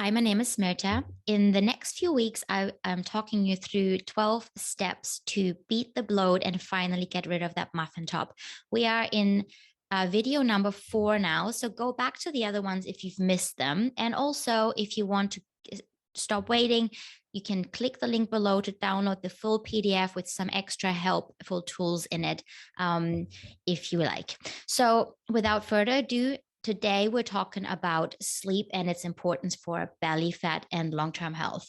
Hi, my name is Mirthe. In the next few weeks, I am talking you through 12 steps to beat the bloat and finally get rid of that muffin top. We are in video number 4 now, so go back to the other ones if you've missed them. And also, if you want to stop waiting, you can click the link below to download the full PDF with some extra helpful tools in it, if you like. So without further ado, today, we're talking about sleep and its importance for belly fat and long-term health.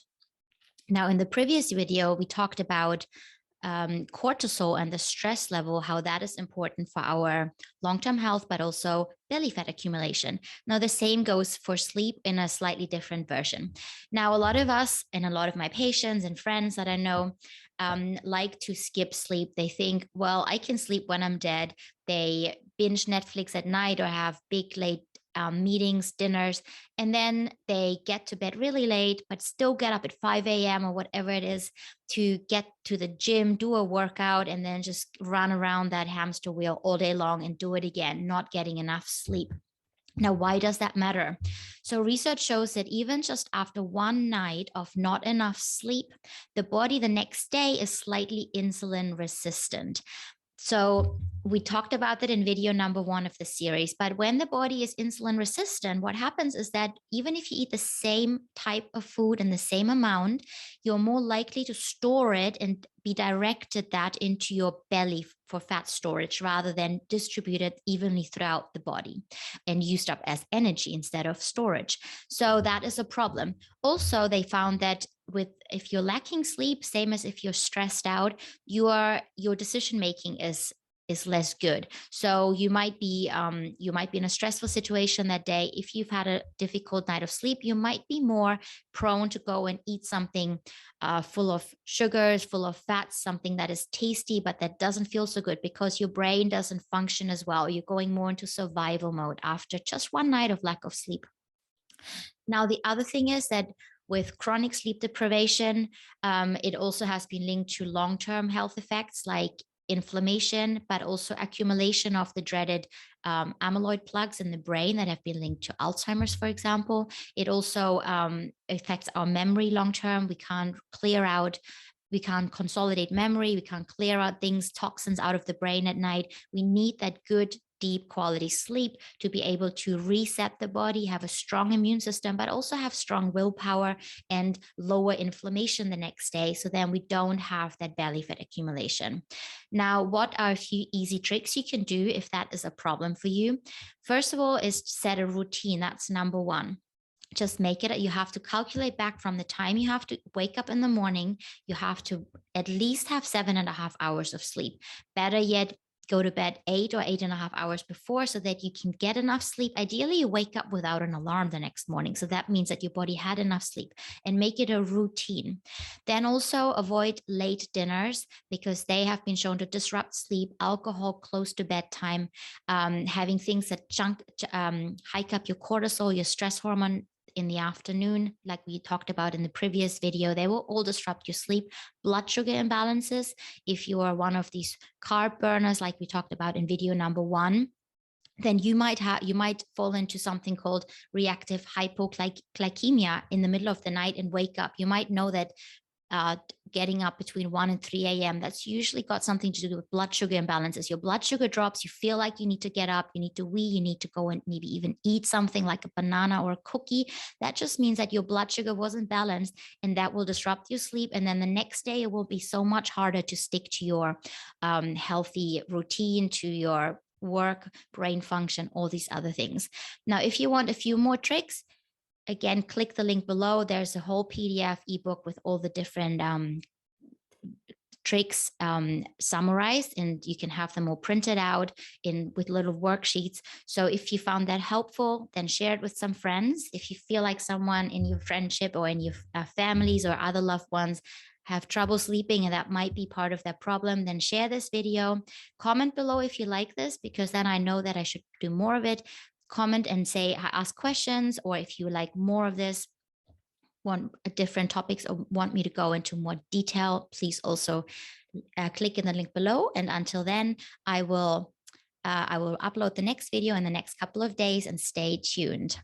Now, in the previous video, we talked about cortisol and the stress level, how that is important for our long-term health, but also belly fat accumulation. Now, the same goes for sleep in a slightly different version. Now, a lot of us and a lot of my patients and friends that I know like to skip sleep. They think, well, I can sleep when I'm dead. They binge Netflix at night or have big late meetings, dinners, and then they get to bed really late, but still get up at 5 a.m. or whatever it is to get to the gym, do a workout, and then just run around that hamster wheel all day long and do it again, not getting enough sleep. Now, why does that matter? So research shows that even just after one night of not enough sleep, the body the next day is slightly insulin resistant. So we talked about that in video number 1 of the series, but when the body is insulin resistant, what happens is that even if you eat the same type of food and the same amount, you're more likely to store it and be directed that into your belly for fat storage rather than distributed evenly throughout the body and used up as energy instead of storage. So that is a problem. Also, they found that if you're lacking sleep, same as if you're stressed out, your decision making is less good. So you might be in a stressful situation that day. If you've had a difficult night of sleep, you might be more prone to go and eat something full of sugars, full of fats, something that is tasty but that doesn't feel so good because your brain doesn't function as well. You're going more into survival mode after just one night of lack of sleep. Now, the other thing is that with chronic sleep deprivation, it also has been linked to long-term health effects like inflammation, but also accumulation of the dreaded amyloid plaques in the brain that have been linked to Alzheimer's, for example. It also affects our memory long-term. We can't consolidate memory. We can't clear out things, toxins out of the brain at night. We need that good, deep quality sleep to be able to reset the body, have a strong immune system, but also have strong willpower and lower inflammation the next day. So then we don't have that belly fat accumulation. Now, what are a few easy tricks you can do if that is a problem for you? First of all, is set a routine. That's number 1. Just make it, you have to calculate back from the time you have to wake up in the morning, you have to at least have 7.5 hours of sleep. Better yet, go to bed 8 or 8.5 hours before so that you can get enough sleep. Ideally, you wake up without an alarm the next morning. So that means that your body had enough sleep, and make it a routine. Then also avoid late dinners because they have been shown to disrupt sleep, alcohol close to bedtime, having things that hike up your cortisol, your stress hormone in the afternoon, like we talked about in the previous video. They will all disrupt your sleep. Blood sugar imbalances, if you are one of these carb burners, like we talked about in video number 1, then you might fall into something called reactive hypoglycemia in the middle of the night and wake up. You might know that getting up between 1 and 3 a.m. That's usually got something to do with blood sugar imbalances. Your blood sugar drops, you feel like you need to get up, you need to wee, you need to go and maybe even eat something like a banana or a cookie. That just means that your blood sugar wasn't balanced, and that will disrupt your sleep. And then the next day, it will be so much harder to stick to your healthy routine, to your work, brain function, all these other things. Now, if you want a few more tricks, again, click the link below. There's a whole PDF ebook with all the different tricks summarized, and you can have them all printed out with little worksheets. So if you found that helpful, then share it with some friends. If you feel like someone in your friendship or in your families or other loved ones have trouble sleeping and that might be part of their problem, then share this video. Comment below if you like this, because then I know that I should do more of it. Comment and ask questions, or if you like more of this, want different topics or want me to go into more detail, please also click in the link below. And until then, I will upload the next video in the next couple of days, and stay tuned.